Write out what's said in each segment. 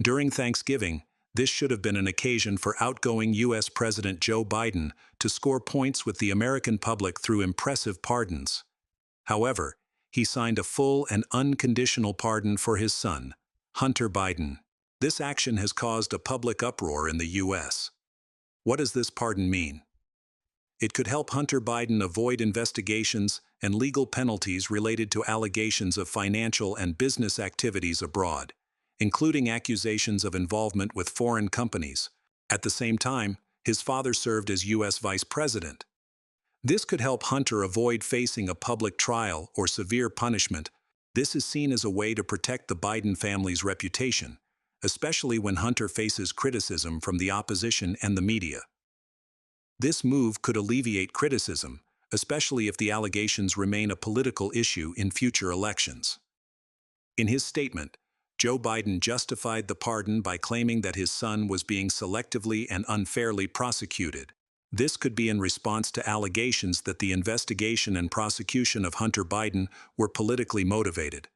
During Thanksgiving, this should have been an occasion for outgoing U.S. President Joe Biden to score points with the American public through impressive pardons. However, he signed a full and unconditional pardon for his son, Hunter Biden. This action has caused a public uproar in the U.S. What does this pardon mean? It could help Hunter Biden avoid investigations and legal penalties related to allegations of financial and business activities abroad, including accusations of involvement with foreign companies. At the same time, his father served as U.S. Vice President. This could help Hunter avoid facing a public trial or severe punishment. This is seen as a way to protect the Biden family's reputation, especially when Hunter faces criticism from the opposition and the media. This move could alleviate criticism, especially if the allegations remain a political issue in future elections. In his statement, Joe Biden justified the pardon by claiming that his son was being selectively and unfairly prosecuted. This could be in response to allegations that the investigation and prosecution of Hunter Biden were politically motivated.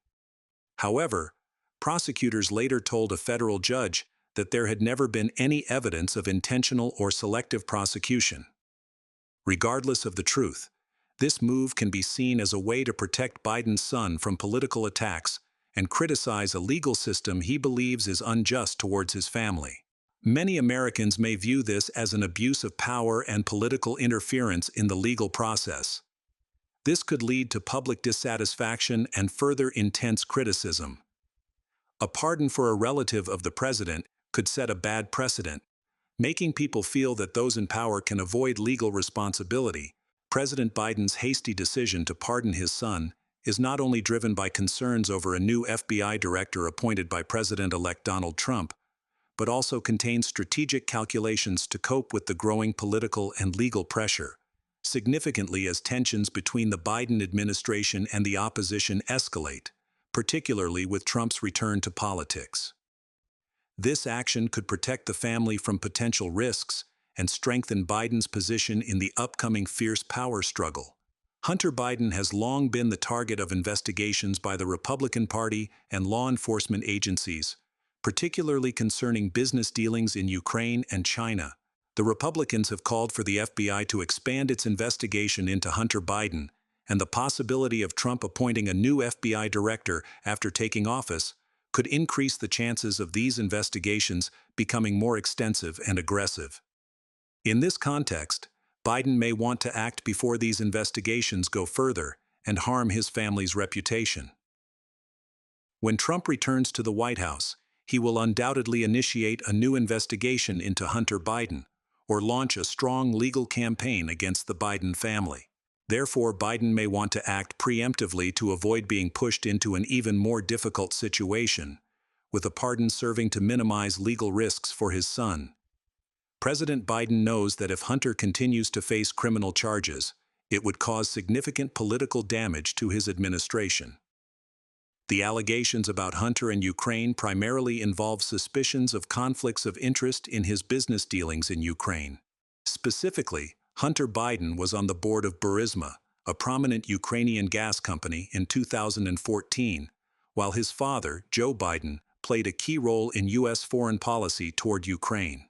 However, prosecutors later told a federal judge that there had never been any evidence of intentional or selective prosecution. Regardless of the truth, this move can be seen as a way to protect Biden's son from political attacks and criticize a legal system he believes is unjust towards his family. Many Americans may view this as an abuse of power and political interference in the legal process. This could lead to public dissatisfaction and further intense criticism. A pardon for a relative of the president could set a bad precedent, making people feel that those in power can avoid legal responsibility. President Biden's hasty decision to pardon his son is not only driven by concerns over a new FBI director appointed by President-elect Donald Trump, but also contains strategic calculations to cope with the growing political and legal pressure, significantly as tensions between the Biden administration and the opposition escalate, particularly with Trump's return to politics. This action could protect the family from potential risks and strengthen Biden's position in the upcoming fierce power struggle. Hunter Biden has long been the target of investigations by the Republican Party and law enforcement agencies, particularly concerning business dealings in Ukraine and China. The Republicans have called for the FBI to expand its investigation into Hunter Biden, and the possibility of Trump appointing a new FBI director after taking office could increase the chances of these investigations becoming more extensive and aggressive. In this context, Biden may want to act before these investigations go further and harm his family's reputation. When Trump returns to the White House, he will undoubtedly initiate a new investigation into Hunter Biden or launch a strong legal campaign against the Biden family. Therefore, Biden may want to act preemptively to avoid being pushed into an even more difficult situation, with a pardon serving to minimize legal risks for his son. President Biden knows that if Hunter continues to face criminal charges, it would cause significant political damage to his administration. The allegations about Hunter and Ukraine primarily involve suspicions of conflicts of interest in his business dealings in Ukraine. Specifically, Hunter Biden was on the board of Burisma, a prominent Ukrainian gas company, in 2014, while his father, Joe Biden, played a key role in U.S. foreign policy toward Ukraine.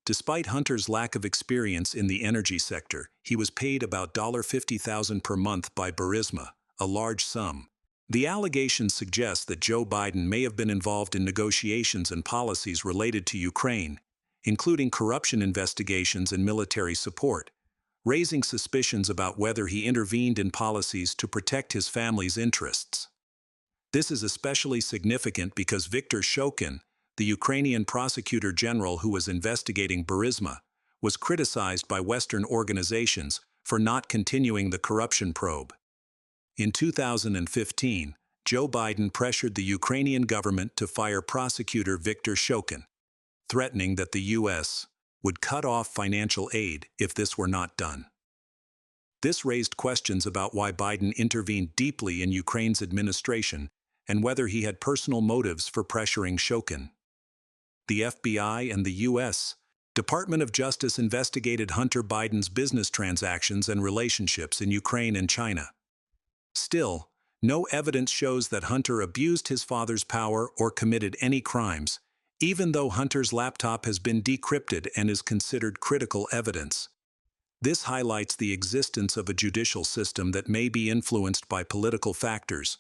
Despite Hunter's lack of experience in the energy sector, he was paid about $50,000 per month by Burisma, a large sum. The allegations suggest that Joe Biden may have been involved in negotiations and policies related to Ukraine, including corruption investigations and military support, raising suspicions about whether he intervened in policies to protect his family's interests. This is especially significant because Viktor Shokin, the Ukrainian prosecutor general who was investigating Burisma, was criticized by Western organizations for not continuing the corruption probe. In 2015, Joe Biden pressured the Ukrainian government to fire prosecutor Viktor Shokin, threatening that the U.S. would cut off financial aid if this were not done. This raised questions about why Biden intervened deeply in Ukraine's administration and whether he had personal motives for pressuring Shokin. The FBI and the U.S. Department of Justice investigated Hunter Biden's business transactions and relationships in Ukraine and China. Still, no evidence shows that Hunter abused his father's power or committed any crimes, even though Hunter's laptop has been decrypted and is considered critical evidence. This highlights the existence of a judicial system that may be influenced by political factors,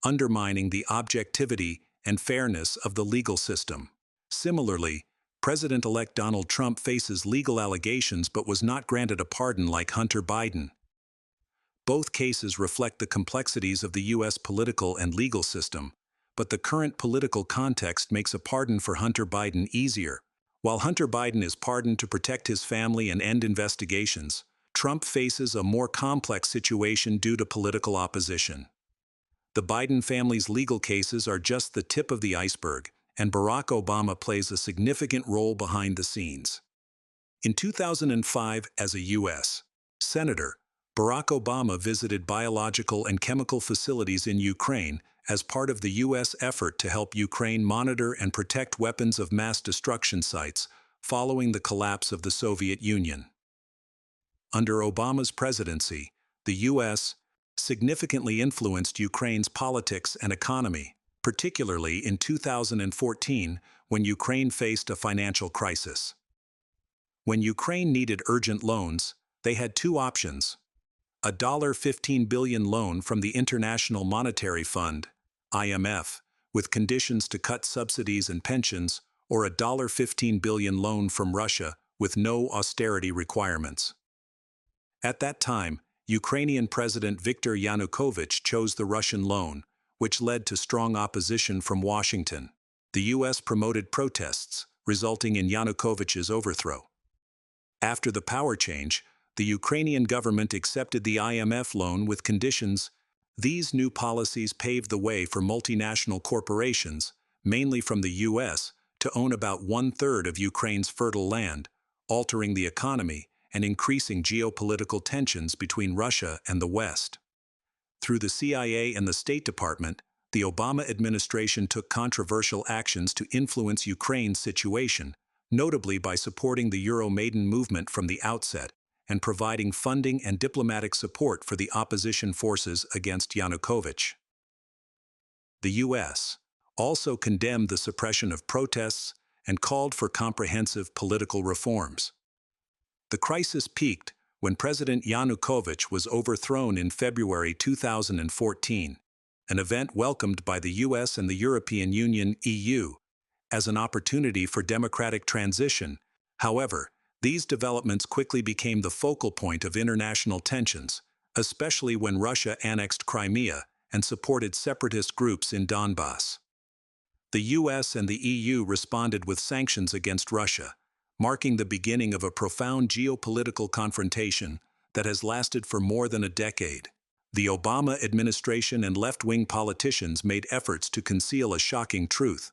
undermining the objectivity and fairness of the legal system. Similarly, President-elect Donald Trump faces legal allegations but was not granted a pardon like Hunter Biden. Both cases reflect the complexities of the U.S. political and legal system, but the current political context makes a pardon for Hunter Biden easier. While Hunter Biden is pardoned to protect his family and end investigations, Trump faces a more complex situation due to political opposition. The Biden family's legal cases are just the tip of the iceberg, and Barack Obama plays a significant role behind the scenes. In 2005, as a U.S. Senator, Barack Obama visited biological and chemical facilities in Ukraine as part of the U.S. effort to help Ukraine monitor and protect weapons of mass destruction sites following the collapse of the Soviet Union. Under Obama's presidency, the U.S. significantly influenced Ukraine's politics and economy, particularly in 2014 when Ukraine faced a financial crisis. When Ukraine needed urgent loans, they had two options: a $15 billion loan from the International Monetary Fund, IMF, with conditions to cut subsidies and pensions, or a $15 billion loan from Russia with no austerity requirements. At that time, Ukrainian President Viktor Yanukovych chose the Russian loan, which led to strong opposition from Washington. The U.S. promoted protests, resulting in Yanukovych's overthrow. After the power change, the Ukrainian government accepted the IMF loan with conditions. These new policies paved the way for multinational corporations, mainly from the U.S., to own about one-third of Ukraine's fertile land, altering the economy and increasing geopolitical tensions between Russia and the West. Through the CIA and the State Department, the Obama administration took controversial actions to influence Ukraine's situation, notably by supporting the Euromaidan movement from the outset and providing funding and diplomatic support for the opposition forces against Yanukovych. The U.S. also condemned the suppression of protests and called for comprehensive political reforms. The crisis peaked when President Yanukovych was overthrown in February 2014, an event welcomed by the U.S. and the European Union (EU) as an opportunity for democratic transition. However, these developments quickly became the focal point of international tensions, especially when Russia annexed Crimea and supported separatist groups in Donbass. The U.S. and the EU responded with sanctions against Russia, marking the beginning of a profound geopolitical confrontation that has lasted for more than a decade. The Obama administration and left-wing politicians made efforts to conceal a shocking truth.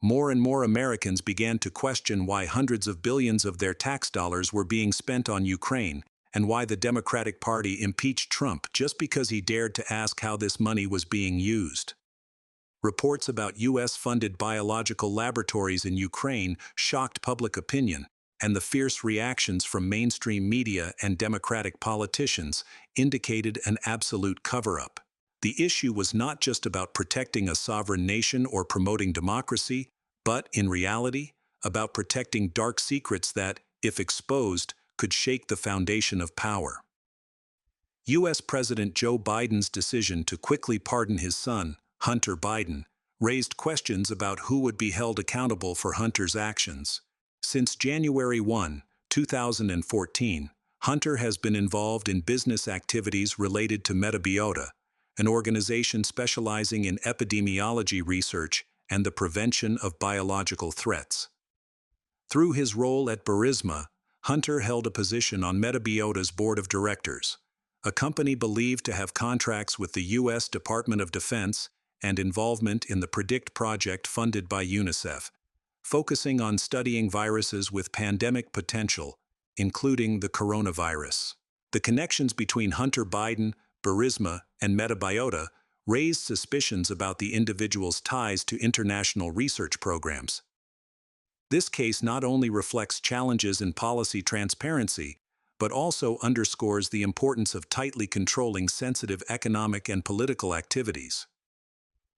More and more Americans began to question why hundreds of billions of their tax dollars were being spent on Ukraine and why the Democratic Party impeached Trump just because he dared to ask how this money was being used. Reports about U.S.-funded biological laboratories in Ukraine shocked public opinion, and the fierce reactions from mainstream media and Democratic politicians indicated an absolute cover-up. The issue was not just about protecting a sovereign nation or promoting democracy, but, in reality, about protecting dark secrets that, if exposed, could shake the foundation of power. U.S. President Joe Biden's decision to quickly pardon his son, Hunter Biden, raised questions about who would be held accountable for Hunter's actions. Since January 1, 2014, Hunter has been involved in business activities related to Metabiota, an organization specializing in epidemiology research and the prevention of biological threats. Through his role at Burisma, Hunter held a position on Metabiota's board of directors, a company believed to have contracts with the U.S. Department of Defense and involvement in the PREDICT project funded by UNICEF, focusing on studying viruses with pandemic potential, including the coronavirus. The connections between Hunter Biden, Burisma, and Metabiota raised suspicions about the individual's ties to international research programs. This case not only reflects challenges in policy transparency, but also underscores the importance of tightly controlling sensitive economic and political activities.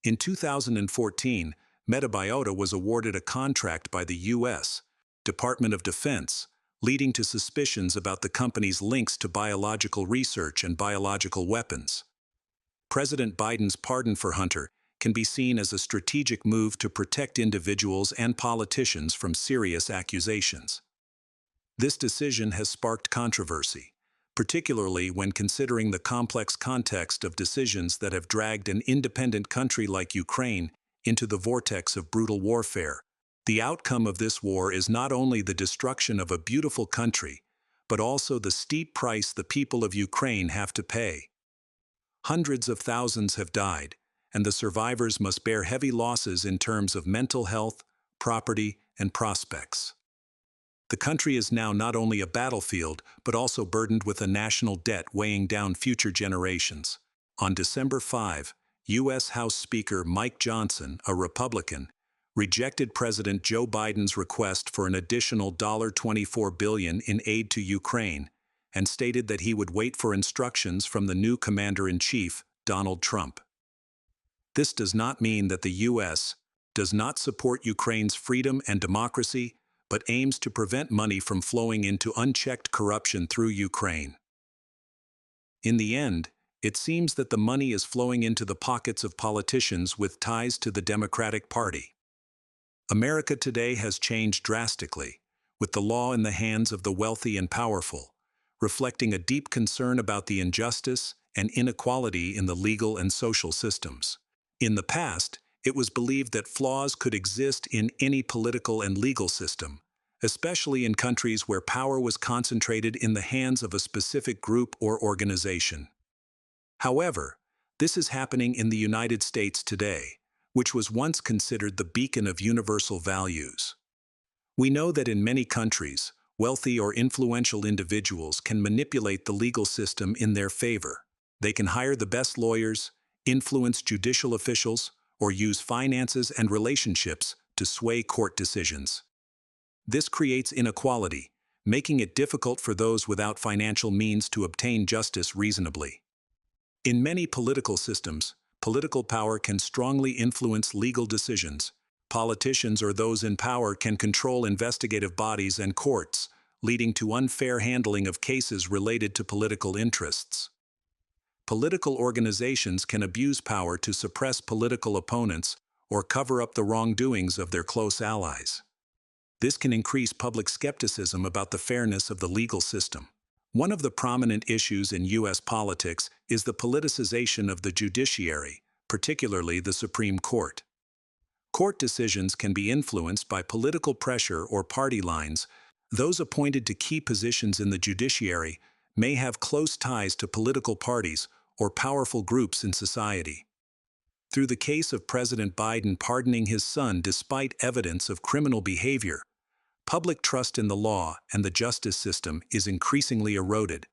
In 2014, Metabiota was awarded a contract by the U.S. Department of Defense, leading to suspicions about the company's links to biological research and biological weapons. President Biden's pardon for Hunter can be seen as a strategic move to protect individuals and politicians from serious accusations. This decision has sparked controversy, particularly when considering the complex context of decisions that have dragged an independent country like Ukraine into the vortex of brutal warfare. The outcome of this war is not only the destruction of a beautiful country, but also the steep price the people of Ukraine have to pay. Hundreds of thousands have died, and the survivors must bear heavy losses in terms of mental health, property, and prospects. The country is now not only a battlefield, but also burdened with a national debt weighing down future generations. On December 5, U.S. House Speaker Mike Johnson, a Republican, rejected President Joe Biden's request for an additional $24 billion in aid to Ukraine, and stated that he would wait for instructions from the new commander-in-chief, Donald Trump. This does not mean that the U.S. does not support Ukraine's freedom and democracy, but aims to prevent money from flowing into unchecked corruption through Ukraine. In the end, it seems that the money is flowing into the pockets of politicians with ties to the Democratic Party. America today has changed drastically, with the law in the hands of the wealthy and powerful, reflecting a deep concern about the injustice and inequality in the legal and social systems. In the past, it was believed that flaws could exist in any political and legal system, especially in countries where power was concentrated in the hands of a specific group or organization. However, this is happening in the United States today, which was once considered the beacon of universal values. We know that in many countries, wealthy or influential individuals can manipulate the legal system in their favor. They can hire the best lawyers, influence judicial officials, or use finances and relationships to sway court decisions. This creates inequality, making it difficult for those without financial means to obtain justice reasonably. In many political systems, political power can strongly influence legal decisions. Politicians or those in power can control investigative bodies and courts, leading to unfair handling of cases related to political interests. Political organizations can abuse power to suppress political opponents or cover up the wrongdoings of their close allies. This can increase public skepticism about the fairness of the legal system. One of the prominent issues in U.S. politics is the politicization of the judiciary, particularly the Supreme Court. Court decisions can be influenced by political pressure or party lines. Those appointed to key positions in the judiciary may have close ties to political parties or powerful groups in society. Through the case of President Biden pardoning his son despite evidence of criminal behavior, public trust in the law and the justice system is increasingly eroded.